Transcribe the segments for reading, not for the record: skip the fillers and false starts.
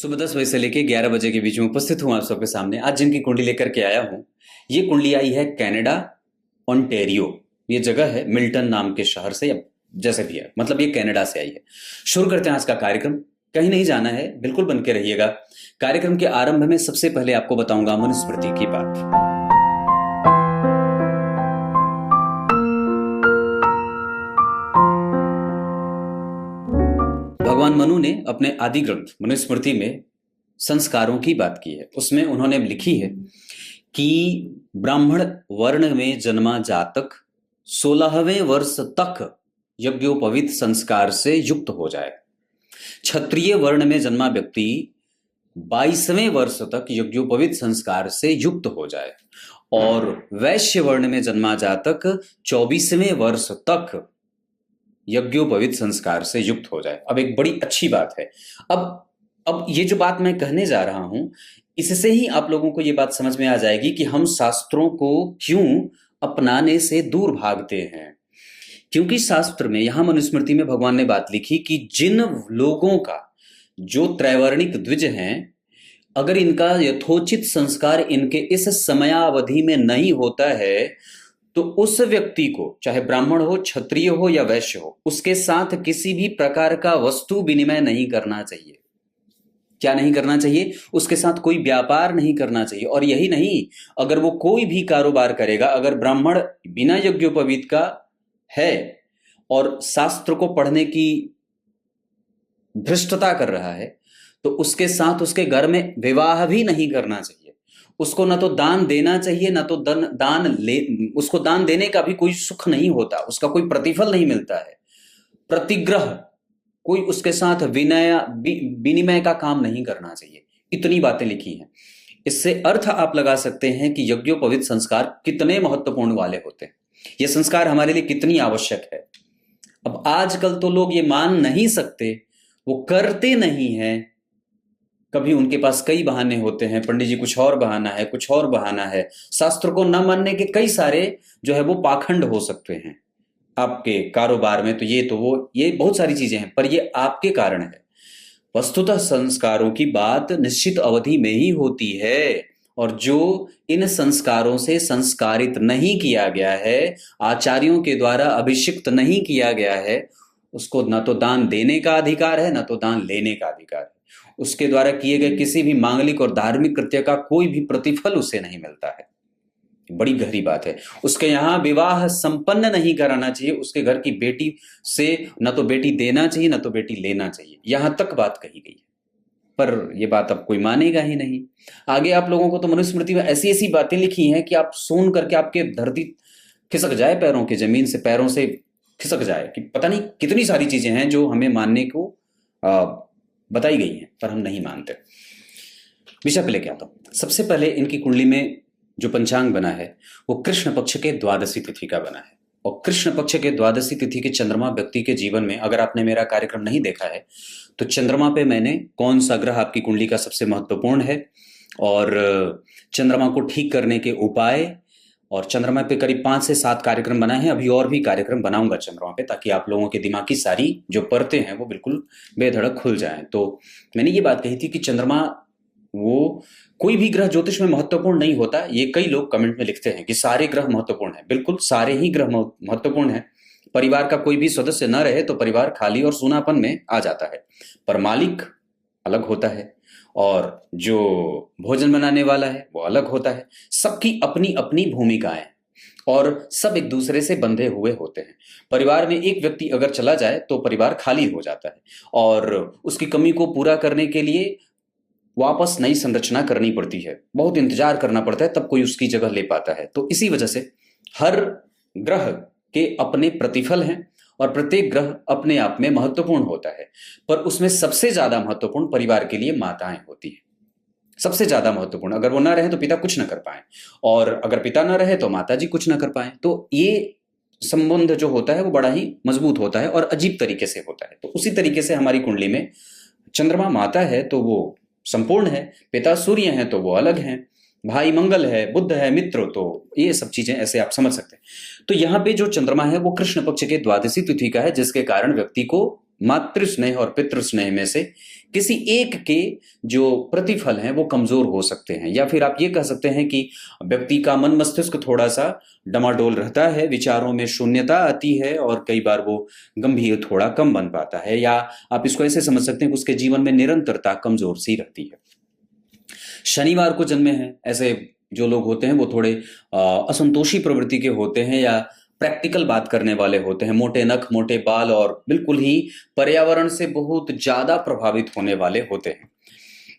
सुबह 10 बजे से लेके 11 बजे के बीच में उपस्थित हूँ आप सबके सामने। आज जिनकी कुंडली लेकर के आया हूँ, ये कुंडली आई है कनाडा, ओंटारियो। ये जगह है मिल्टन नाम के शहर से, या जैसे भी है, मतलब ये कनाडा से आई है। शुरू करते हैं आज का कार्यक्रम। कहीं नहीं जाना है, बिल्कुल बन के रहिएगा। कार्यक्रम के आरंभ में सबसे पहले आपको बताऊंगा मनुस्मृति की बात। भगवान मनु ने अपने आदि ग्रंथ मनुस्मृति में संस्कारों की बात की है। उसमें उन्होंने लिखी है कि ब्राह्मण वर्ण में जन्मा जातक 16वें वर्ष तक यज्ञोपवीत संस्कार से युक्त हो जाए। क्षत्रिय वर्ण में जन्मा व्यक्ति 22वें वर्ष तक यज्ञोपवीत संस्कार से युक्त हो जाए और वैश्य वर्ण में जन्मा जातक 24वें वर्ष तक यज्ञोपवीत संस्कार से युक्त हो जाए। अब एक बड़ी अच्छी बात है। अब ये जो बात मैं कहने जा रहा हूं, इससे ही आप लोगों को ये बात समझ में आ जाएगी कि हम शास्त्रों को क्यों अपनाने से दूर भागते हैं। क्योंकि शास्त्र में, यहां मनुस्मृति में भगवान ने बात लिखी कि जिन लोगों का जो त्रैवर्णिक द्विज हैं, अगर इनका यथोचित संस्कार इनके इस समयावधि में नहीं होता है तो उस व्यक्ति को, चाहे ब्राह्मण हो, क्षत्रिय हो या वैश्य हो, उसके साथ किसी भी प्रकार का वस्तु विनिमय नहीं करना चाहिए। क्या नहीं करना चाहिए? उसके साथ कोई व्यापार नहीं करना चाहिए। और यही नहीं, अगर वो कोई भी कारोबार करेगा, अगर ब्राह्मण बिना यज्ञोपवीत का है और शास्त्र को पढ़ने की धृष्टता कर रहा है, तो उसके साथ उसके घर में विवाह भी नहीं करना चाहिए। उसको ना तो दान देना चाहिए, ना तो उसको दान देने का भी कोई सुख नहीं होता, उसका कोई प्रतिफल नहीं मिलता है। प्रतिग्रह, कोई उसके साथ विनिमय का काम नहीं करना चाहिए। इतनी बातें लिखी हैं। इससे अर्थ आप लगा सकते हैं कि यज्ञोपवीत संस्कार कितने महत्वपूर्ण वाले होते हैं, ये संस्कार हमारे लिए कितनी आवश्यक है। अब आजकल तो लोग ये मान नहीं सकते, वो करते नहीं हैं। कभी उनके पास कई बहाने होते हैं, पंडित जी कुछ और बहाना है, कुछ और बहाना है। शास्त्र को न मानने के कई सारे जो है वो पाखंड हो सकते हैं आपके कारोबार में, तो वो ये बहुत सारी चीजें हैं, पर ये आपके कारण है। वस्तुतः संस्कारों की बात निश्चित अवधि में ही होती है, और जो इन संस्कारों से संस्कारित नहीं किया गया है, आचार्यों के द्वारा अभिषिक्त नहीं किया गया है, उसको न तो दान देने का अधिकार है, न तो दान लेने का अधिकार है। उसके द्वारा किए गए किसी भी मांगलिक और धार्मिक कृत्य का कोई भी प्रतिफल उसे नहीं मिलता है। बड़ी गहरी बात है। उसके यहाँ विवाह संपन्न नहीं कराना चाहिए, उसके घर की बेटी से न तो बेटी देना चाहिए, न तो बेटी लेना चाहिए। यहां तक बात कही गई है, पर यह बात अब कोई मानेगा ही नहीं। आगे आप लोगों को तो मनुस्मृति में ऐसी ऐसी बातें लिखी हैं कि आप सुन करके आपके धरती खिसक जाए, पैरों की जमीन से पैरों से खिसक जाए, कि पता नहीं कितनी सारी चीजें हैं जो हमें मानने को बताई गई हैं, पर हम नहीं मानते। विषय पे लेके आता हूं। सबसे पहले इनकी कुंडली में जो पंचांग बना है वो कृष्ण पक्ष के द्वादशी तिथि का बना है। और कृष्ण पक्ष के द्वादशी तिथि के चंद्रमा व्यक्ति के जीवन में, अगर आपने मेरा कार्यक्रम नहीं देखा है तो चंद्रमा पे मैंने कौन सा ग्रह आपकी कुंडली का सबसे महत्वपूर्ण है और चंद्रमा को ठीक करने के उपाय, और चंद्रमा पे करीब 5 से 7 कार्यक्रम बनाए हैं। अभी और भी कार्यक्रम बनाऊंगा चंद्रमा पे, ताकि आप लोगों के दिमाग की सारी जो परतें हैं वो बिल्कुल बेधड़क खुल जाएं। तो मैंने ये बात कही थी कि चंद्रमा, वो कोई भी ग्रह ज्योतिष में महत्वपूर्ण नहीं होता। ये कई लोग कमेंट में लिखते हैं कि सारे ग्रह महत्वपूर्ण हैं। बिल्कुल सारे ही ग्रह महत्वपूर्ण हैं। परिवार का कोई भी सदस्य न रहे तो परिवार खाली और सूनापन में आ जाता है, पर मालिक अलग होता है और जो भोजन बनाने वाला है वो अलग होता है। सबकी अपनी अपनी भूमिकाएं और सब एक दूसरे से बंधे हुए होते हैं। परिवार में एक व्यक्ति अगर चला जाए तो परिवार खाली हो जाता है और उसकी कमी को पूरा करने के लिए वापस नई संरचना करनी पड़ती है। बहुत इंतजार करना पड़ता है, तब कोई उसकी जगह ले पाता है। तो इसी वजह से हर ग्रह के अपने प्रतिफल हैं और प्रत्येक ग्रह अपने आप में महत्वपूर्ण होता है, पर उसमें सबसे ज्यादा महत्वपूर्ण परिवार के लिए माताएं होती हैं। सबसे ज्यादा महत्वपूर्ण। अगर वो ना रहे तो पिता कुछ ना कर पाए, और अगर पिता ना रहे तो माता जी कुछ ना कर पाए। तो ये संबंध जो होता है वो बड़ा ही मजबूत होता है और अजीब तरीके से होता है। तो उसी तरीके से हमारी कुंडली में चंद्रमा माता है तो वो संपूर्ण है, पिता सूर्य हैं तो वो अलग हैं, भाई मंगल है, बुध है, मित्र, तो ये सब चीजें ऐसे आप समझ सकते हैं। तो यहाँ पे जो चंद्रमा है वो कृष्ण पक्ष के द्वादशी तिथि का है, जिसके कारण व्यक्ति को मातृ स्नेह और पितृ स्नेह में से किसी एक के जो प्रतिफल हैं वो कमजोर हो सकते हैं, या फिर आप ये कह सकते हैं कि व्यक्ति का मन मस्तिष्क थोड़ा सा डमाडोल रहता है, विचारों में शून्यता आती है और कई बार वो गंभीर थोड़ा कम बन पाता है, या आप इसको ऐसे समझ सकते हैं कि उसके जीवन में निरंतरता कमजोर सी रहती है। शनिवार को जन्मे हैं ऐसे जो लोग होते हैं वो थोड़े असंतोषी प्रवृत्ति के होते हैं, या प्रैक्टिकल बात करने वाले होते हैं, मोटे नख मोटे बाल और बिल्कुल ही पर्यावरण से बहुत ज्यादा प्रभावित होने वाले होते हैं।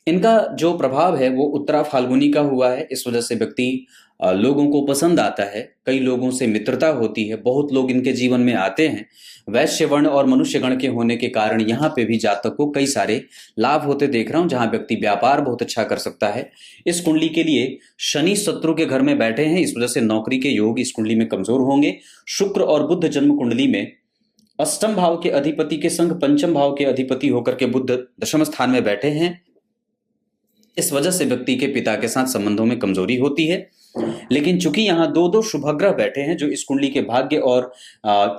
इनका जो प्रभाव है वो उत्तरा फाल्गुनी का हुआ है। इस वजह से व्यक्ति लोगों को पसंद आता है, कई लोगों से मित्रता होती है, बहुत लोग इनके जीवन में आते हैं। वैश्य वर्ण और मनुष्य गण के होने के कारण यहाँ पे भी जातक को कई सारे लाभ होते देख रहा हूं, जहां व्यक्ति व्यापार बहुत अच्छा कर सकता है। इस कुंडली के लिए शनि शत्रु के घर में बैठे हैं, इस वजह से नौकरी के योग इस कुंडली में कमजोर होंगे। शुक्र और बुध जन्म कुंडली में अष्टम भाव के अधिपति के संग पंचम भाव के अधिपति होकर के बुध दशम स्थान में बैठे हैं। इस वजह से व्यक्ति के पिता के साथ संबंधों में कमजोरी होती है। लेकिन चूंकि यहाँ दो दो शुभग्रह बैठे हैं जो इस कुंडली के भाग्य और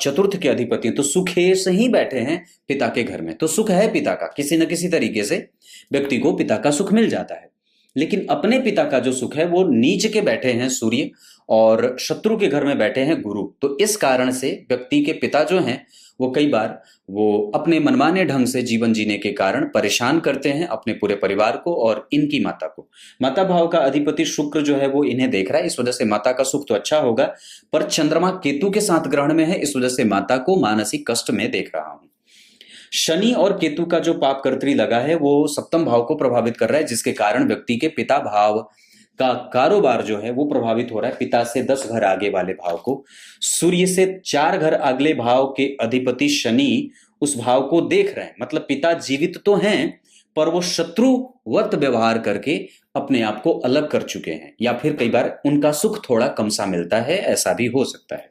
चतुर्थ के अधिपति हैं, तो सुखेश ही बैठे हैं पिता के घर में, तो सुख है पिता का, किसी न किसी तरीके से व्यक्ति को पिता का सुख मिल जाता है। लेकिन अपने पिता का जो सुख है वो नीच के बैठे हैं सूर्य, और शत्रु के घर में बैठे हैं गुरु। तो इस कारण से व्यक्ति के पिता जो हैं वो कई बार वो अपने मनमाने ढंग से जीवन जीने के कारण परेशान करते हैं अपने पूरे परिवार को और इनकी माता को। माता भाव का अधिपति शुक्र जो है वो इन्हें देख रहा है, इस वजह से माता का सुख तो अच्छा होगा, पर चंद्रमा केतु के साथ ग्रहण में है, इस वजह से माता को मानसिक कष्ट में देख रहा हूं। शनि और केतु का जो पाप कर्तरी लगा है वो सप्तम भाव को प्रभावित कर रहा है, जिसके कारण व्यक्ति के पिता भाव का कारोबार जो है वो प्रभावित हो रहा है। पिता से 10 घर आगे वाले भाव को, सूर्य से 4 घर अगले भाव के अधिपति शनि उस भाव को देख रहे हैं। मतलब पिता जीवित तो हैं पर वो शत्रुवत व्यवहार करके अपने आप को अलग कर चुके हैं, या फिर कई बार उनका सुख थोड़ा कम सा मिलता है, ऐसा भी हो सकता है।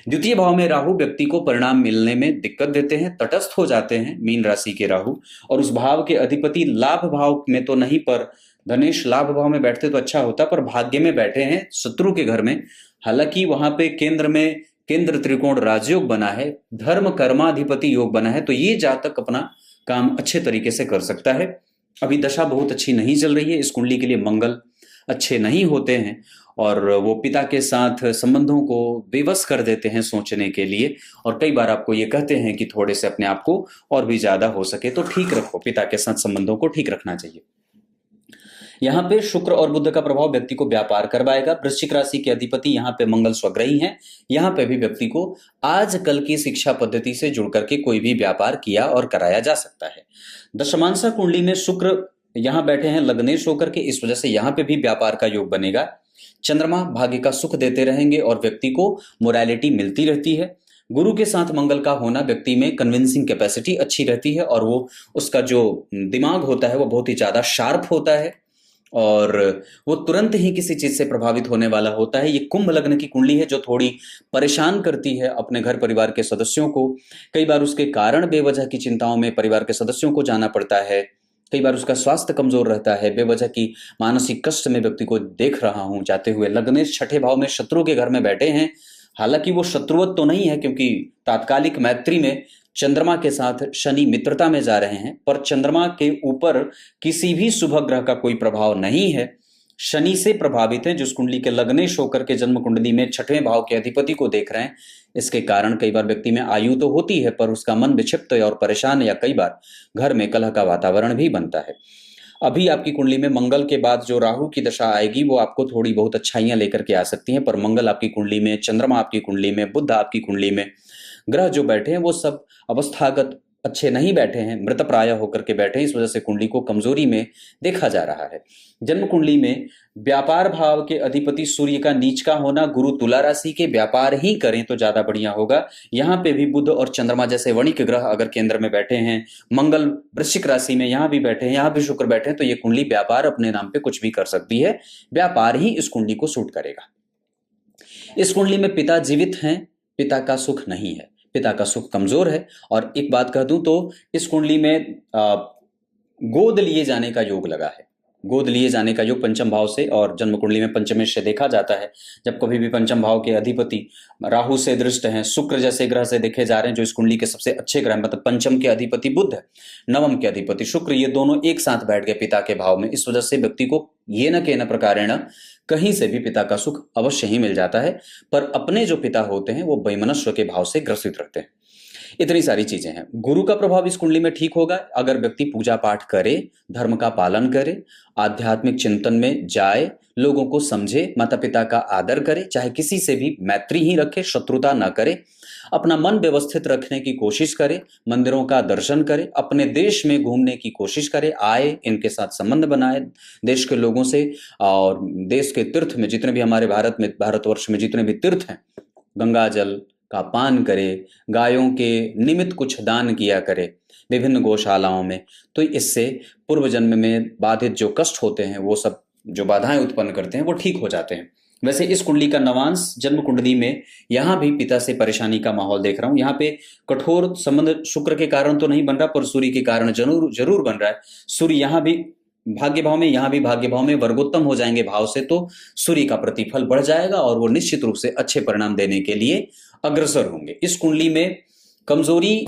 द्वितीय भाव में राहु व्यक्ति को परिणाम मिलने में दिक्कत देते हैं, तटस्थ हो जाते हैं मीन राशि के राहु, और उस भाव के अधिपति लाभ भाव में तो नहीं पर गणेश लाभ भाव में बैठते तो अच्छा होता, पर भाग्य में बैठे हैं शत्रु के घर में। हालांकि वहां पे केंद्र में केंद्र त्रिकोण राजयोग बना है, धर्म कर्माधिपति योग बना है, तो ये जातक अपना काम अच्छे तरीके से कर सकता है। अभी दशा बहुत अच्छी नहीं चल रही है, इस कुंडली के लिए मंगल अच्छे नहीं होते हैं और वो पिता के साथ संबंधों को विवश कर देते हैं सोचने के लिए, और कई बार आपको ये कहते हैं कि थोड़े से अपने आप को और भी ज्यादा हो सके तो ठीक रखो, पिता के साथ संबंधों को ठीक रखना चाहिए। यहाँ पे शुक्र और बुध का प्रभाव व्यक्ति को व्यापार करवाएगा। वृश्चिक राशि के अधिपति यहाँ पे मंगल स्वग्रही हैं, यहाँ पे भी व्यक्ति को आजकल की शिक्षा पद्धति से जुड़ करके कोई भी व्यापार किया और कराया जा सकता है। दशमांशा कुंडली में शुक्र यहाँ बैठे हैं लग्नेश होकर के, इस वजह से यहाँ पे भी व्यापार का योग बनेगा। चंद्रमा भाग्य का सुख देते रहेंगे और व्यक्ति को मोरालिटी मिलती रहती है। गुरु के साथ मंगल का होना व्यक्ति में कन्विंसिंग कैपेसिटी अच्छी रहती है, और वो उसका जो दिमाग होता है वो बहुत ही ज्यादा शार्प होता है और वो तुरंत ही किसी चीज से प्रभावित होने वाला होता है। ये कुंभ लग्न की कुंडली है जो थोड़ी परेशान करती है अपने घर परिवार के सदस्यों को। कई बार उसके कारण बेवजह की चिंताओं में परिवार के सदस्यों को जाना पड़ता है, कई बार उसका स्वास्थ्य कमजोर रहता है, बेवजह की मानसिक कष्ट में व्यक्ति को देख रहा हूं जाते हुए। लग्नेश छठे भाव में शत्रु के घर में बैठे हैं, हालांकि वो शत्रुवत तो नहीं है क्योंकि तात्कालिक मैत्री में चंद्रमा के साथ शनि मित्रता में जा रहे हैं, पर चंद्रमा के ऊपर किसी भी शुभ ग्रह का कोई प्रभाव नहीं है, शनि से प्रभावित है जिस कुंडली के लग्नेश होकर के जन्म कुंडली में छठवें भाव के अधिपति को देख रहे हैं। इसके कारण कई बार व्यक्ति में आयु तो होती है पर उसका मन विक्षिप्त और परेशान, या कई बार घर में कलह का वातावरण भी बनता है। अभी आपकी कुंडली में मंगल के बाद जो राहु की दशा आएगी वो आपको थोड़ी बहुत अच्छाइयां लेकर के आ सकती हैं, पर मंगल आपकी कुंडली में, चंद्रमा आपकी कुंडली में, बुध आपकी कुंडली में, ग्रह जो बैठे हैं वो सब अवस्थागत अच्छे नहीं बैठे हैं, मृत प्राय होकर के बैठे हैं, इस वजह से कुंडली को कमजोरी में देखा जा रहा है। जन्म कुंडली में व्यापार भाव के अधिपति सूर्य का नीच का होना, गुरु तुला राशि के, व्यापार ही करें तो ज्यादा बढ़िया होगा। यहाँ पे भी बुध और चंद्रमा जैसे वणिक ग्रह अगर केंद्र में बैठे हैं, मंगल वृश्चिक राशि में यहाँ भी बैठे हैं, यहाँ भी शुक्र बैठे हैं, तो ये कुंडली व्यापार अपने नाम पे कुछ भी कर सकती है, व्यापार ही इस कुंडली को सूट करेगा। इस कुंडली में पिता जीवित हैं, पिता का सुख नहीं है, पिता का सुख कमजोर है। और एक बात कह दूं तो इस कुंडली में गोद लिए जाने का योग लगा है, गोद लिए जाने का योग पंचम भाव से और जन्म कुंडली में पंचमेश से देखा जाता है। जब कभी भी पंचम भाव के अधिपति राहु से दृष्ट हैं, शुक्र जैसे ग्रह से देखे जा रहे हैं, जो इस कुंडली के सबसे अच्छे ग्रह, मतलब पंचम के अधिपति बुध है, नवम के अधिपति शुक्र, ये दोनों एक साथ बैठ गए पिता के भाव में। इस वजह से व्यक्ति को ये न के न प्रकारेण कहीं से भी पिता का सुख अवश्य ही मिल जाता है, पर अपने जो पिता होते हैं वो वैमनस्व के भाव से ग्रसित रहते हैं। इतनी सारी चीजें हैं। गुरु का प्रभाव इस कुंडली में ठीक होगा अगर व्यक्ति पूजा पाठ करे, धर्म का पालन करे, आध्यात्मिक चिंतन में जाए, लोगों को समझे, माता पिता का आदर करे, चाहे किसी से भी मैत्री ही रखे, शत्रुता ना करे, अपना मन व्यवस्थित रखने की कोशिश करे, मंदिरों का दर्शन करे, अपने देश में घूमने की कोशिश करे, आए, इनके साथ संबंध बनाए देश के लोगों से, और देश के तीर्थ में जितने भी हमारे भारतवर्ष में जितने भी तीर्थ हैं, गंगा जल का पान करे, गायों के निमित्त कुछ दान किया करे विभिन्न गौशालाओं में, तो इससे पूर्व जन्म में बाधित जो कष्ट होते हैं, वो सब जो बाधाएं उत्पन्न करते हैं, वो ठीक हो जाते हैं। वैसे इस कुंडली का नवांश जन्म कुंडली में यहाँ भी पिता से परेशानी का माहौल देख रहा हूँ। यहाँ पे कठोर संबंध शुक्र के कारण तो नहीं बन रहा, पर सूर्य के कारण जरूर बन रहा है। सूर्य यहाँ भी भाग्य भाव में, यहाँ भी भाग्य भाव में वर्गोत्तम हो जाएंगे भाव से, तो सूर्य का प्रतिफल बढ़ जाएगा और वो निश्चित रूप से अच्छे परिणाम देने के लिए अग्रसर होंगे। इस कुंडली में कमजोरी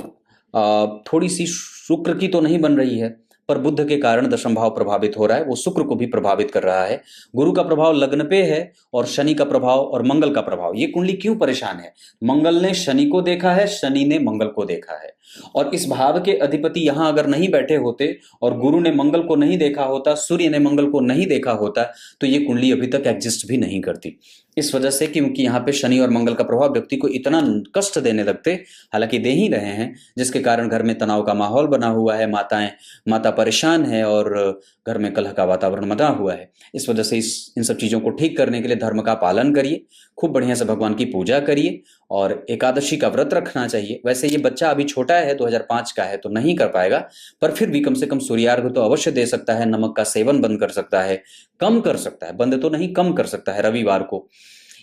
थोड़ी सी शुक्र की तो नहीं बन रही है, पर बुध के कारण दशम भाव प्रभावित हो रहा है, वो शुक्र को भी प्रभावित कर रहा है। गुरु का प्रभाव लग्न पे है और शनि का प्रभाव और मंगल का प्रभाव। ये कुंडली क्यों परेशान है? मंगल ने शनि को देखा है, शनि ने मंगल को देखा है, और इस भाव के अधिपति यहां अगर नहीं बैठे होते और गुरु ने मंगल को नहीं देखा होता, सूर्य ने मंगल को नहीं देखा होता, तो ये कुंडली अभी तक एग्जिस्ट भी नहीं करती। इस वजह से, क्योंकि यहाँ पे शनि और मंगल का प्रभाव व्यक्ति को इतना कष्ट देने लगते, हालांकि दे ही रहे हैं, जिसके कारण घर में तनाव का माहौल बना हुआ है, माता परेशान है और घर में कलह का वातावरण बना हुआ है। इस वजह से इन सब चीजों को ठीक करने के लिए धर्म का पालन करिए, खूब बढ़िया से भगवान की पूजा करिए और एकादशी का व्रत रखना चाहिए। वैसे ये बच्चा अभी छोटा है, 2005 का है, तो नहीं कर पाएगा, पर फिर भी कम से कम सूर्यार्घ तो अवश्य दे सकता है, नमक का सेवन बंद कर सकता है, कम कर सकता है, बंद तो नहीं कम कर सकता है रविवार को।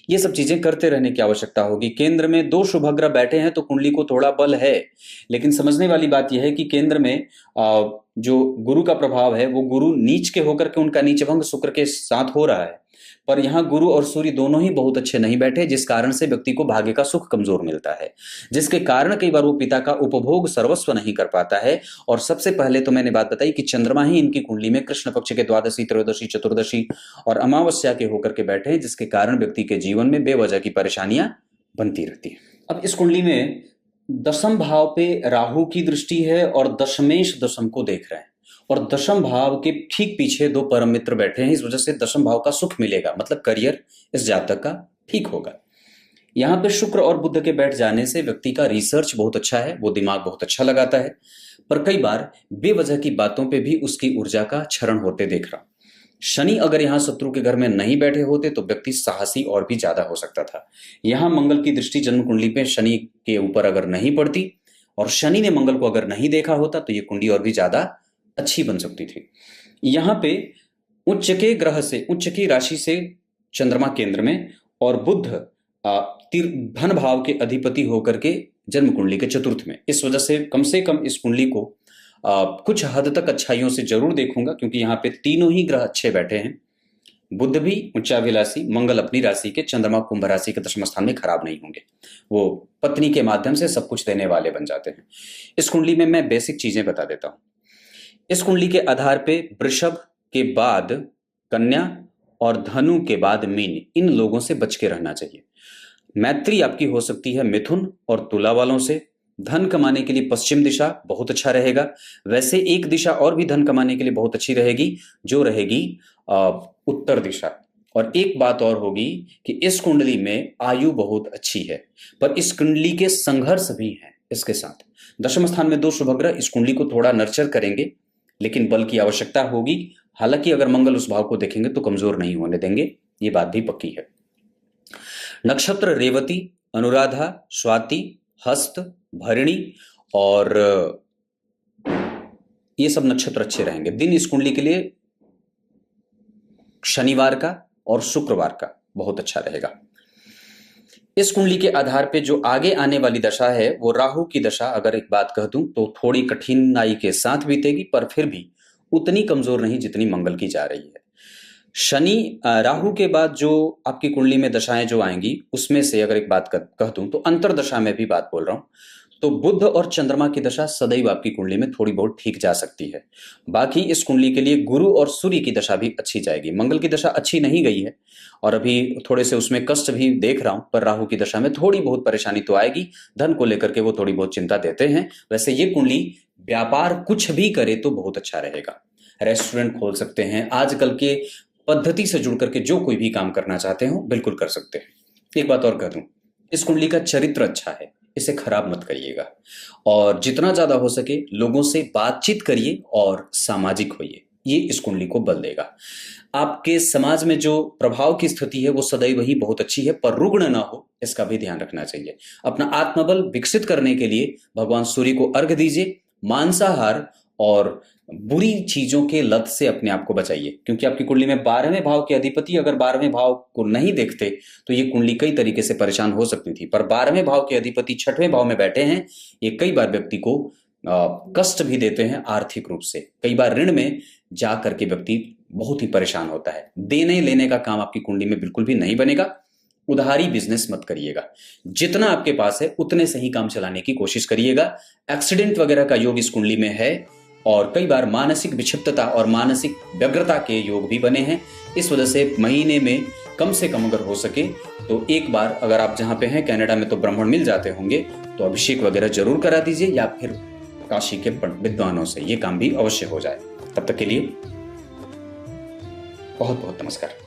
ये सब चीजें करते रहने की आवश्यकता होगी। केंद्र में 2 शुभ ग्रह बैठे हैं तो कुंडली को थोड़ा बल है, लेकिन समझने वाली बात यह है कि केंद्र में जो गुरु का प्रभाव है, वो गुरु नीच के होकर के उनका नीचभंग शुक्र के साथ हो रहा है, पर यहाँ गुरु और सूर्य दोनों ही बहुत अच्छे नहीं बैठे, जिस कारण से व्यक्ति को भाग्य का सुख कमजोर मिलता है, जिसके कारण कई बार वो पिता का उपभोग सर्वस्व नहीं कर पाता है। और सबसे पहले तो मैंने बात बताई कि चंद्रमा ही इनकी कुंडली में कृष्ण पक्ष के द्वादशी, त्रयोदशी, चतुर्दशी और अमावस्या के होकर के बैठे हैं, जिसके कारण व्यक्ति के जीवन में बेवजह की परेशानियां बनती रहती है। अब इस कुंडली में दशम भाव पे राहु की दृष्टि है और दशमेश दशम को देख रहे हैं, और दशम भाव के ठीक पीछे 2 परम मित्र बैठे हैं। इस वजह से दशम भाव का सुख मिलेगा, मतलब करियर इस जातक का ठीक होगा। यहाँ पे शुक्र और बुध के बैठ जाने से व्यक्ति का रिसर्च बहुत अच्छा है, वो दिमाग बहुत अच्छा लगाता है, पर कई बार बेवजह की बातों पे भी उसकी ऊर्जा का क्षरण होते देख रहा हूं। शनि अगर यहाँ शत्रु के घर में नहीं बैठे होते तो व्यक्ति साहसी और भी ज्यादा हो सकता था। यहाँ मंगल की दृष्टि जन्म कुंडली पे शनि के ऊपर अगर नहीं पड़ती और शनि ने मंगल को अगर नहीं देखा होता, तो ये कुंडली और भी ज्यादा अच्छी बन सकती थी। यहाँ पे उच्च के ग्रह से, उच्च की राशि से चंद्रमा केंद्र में और बुध धन भाव के अधिपति होकर के जन्म कुंडली के चतुर्थ में। इस वजह से कम इस कुंडली को कुछ हद तक अच्छाइयों से जरूर देखूंगा, क्योंकि यहाँ पे तीनों ही ग्रह अच्छे बैठे हैं। बुध भी उच्चाभिलाषी, मंगल अपनी राशि के, चंद्रमा कुंभ राशि के दशम स्थान में खराब नहीं होंगे, वो पत्नी के माध्यम से सब कुछ देने वाले बन जाते हैं। इस कुंडली में मैं बेसिक चीजें बता देता हूं। इस कुंडली के आधार पे वृषभ के बाद कन्या और धनु के बाद मीन, इन लोगों से बच के रहना चाहिए। मैत्री आपकी हो सकती है मिथुन और तुला वालों से। धन कमाने के लिए पश्चिम दिशा बहुत अच्छा रहेगा। वैसे एक दिशा और भी धन कमाने के लिए बहुत अच्छी रहेगी, जो रहेगी उत्तर दिशा। और एक बात और होगी कि इस कुंडली में आयु बहुत अच्छी है, पर इस कुंडली के संघर्ष भी हैं इसके साथ। दशम स्थान में 2 शुभ ग्रह इस कुंडली को थोड़ा नर्चर करेंगे, लेकिन बल की आवश्यकता होगी। हालांकि अगर मंगल उस भाव को देखेंगे तो कमजोर नहीं होने देंगे, ये बात भी पक्की है। नक्षत्र रेवती, अनुराधा, स्वाति, हस्त, भरणी और ये सब नक्षत्र अच्छे रहेंगे। दिन इस कुंडली के लिए शनिवार का और शुक्रवार का बहुत अच्छा रहेगा। इस कुंडली के आधार पे जो आगे आने वाली दशा है वो राहु की दशा, अगर एक बात कह दूं तो थोड़ी कठिनाई के साथ बीतेगी, पर फिर भी उतनी कमजोर नहीं जितनी मंगल की जा रही है। शनि राहु के बाद जो आपकी कुंडली में दशाएं जो आएंगी, उसमें से अगर एक बात कह दूं तो अंतरदशा में भी बात बोल रहा हूं, तो बुध और चंद्रमा की दशा सदैव आपकी कुंडली में थोड़ी बहुत ठीक जा सकती है। बाकी इस कुंडली के लिए गुरु और सूर्य की दशा भी अच्छी जाएगी। मंगल की दशा अच्छी नहीं गई है और अभी थोड़े से उसमें कष्ट भी देख रहा हूं, पर राहु की दशा में थोड़ी बहुत परेशानी तो आएगी। धन को लेकर के वो थोड़ी बहुत चिंता देते हैं। वैसे ये कुंडली व्यापार कुछ भी करे तो बहुत अच्छा रहेगा। रेस्टोरेंट खोल सकते हैं, आजकल के पद्धति से जुड़ करके जो कोई भी काम करना चाहते हो बिल्कुल कर सकते हैं। एक बात और कह दूं, इस कुंडली का चरित्र अच्छा है, इसे खराब मत करिएगा और जितना ज्यादा हो सके लोगों से बातचीत करिए और सामाजिक होइए, ये इस कुंडली को बल देगा। आपके समाज में जो प्रभाव की स्थिति है वो सदैव ही बहुत अच्छी है, पर रुग्ण ना हो इसका भी ध्यान रखना चाहिए। अपना आत्मबल विकसित करने के लिए भगवान सूर्य को अर्घ दीजिए, मांसाहार और बुरी चीजों के लत से अपने आप को बचाइए, क्योंकि आपकी कुंडली में 12वें भाव के अधिपति अगर 12वें भाव को नहीं देखते तो ये कुंडली कई तरीके से परेशान हो सकती थी। पर 12वें भाव के अधिपति 6वें भाव में बैठे हैं, ये कई बार व्यक्ति को कष्ट भी देते हैं आर्थिक रूप से। कई बार ऋण में जा करके व्यक्ति बहुत ही परेशान होता है। देने लेने का काम आपकी कुंडली में बिल्कुल भी नहीं बनेगा। उधारी बिजनेस मत करिएगा, जितना आपके पास है उतने से ही काम चलाने की कोशिश करिएगा। एक्सीडेंट वगैरह का योग इस कुंडली में है और कई बार मानसिक विक्षिप्तता और मानसिक व्यग्रता के योग भी बने हैं। इस वजह से महीने में कम से कम अगर हो सके तो एक बार, अगर आप जहां पे हैं कनाडा में तो ब्राह्मण मिल जाते होंगे, तो अभिषेक वगैरह जरूर करा दीजिए या फिर काशी के विद्वानों से ये काम भी अवश्य हो जाए। तब तक के लिए बहुत बहुत नमस्कार।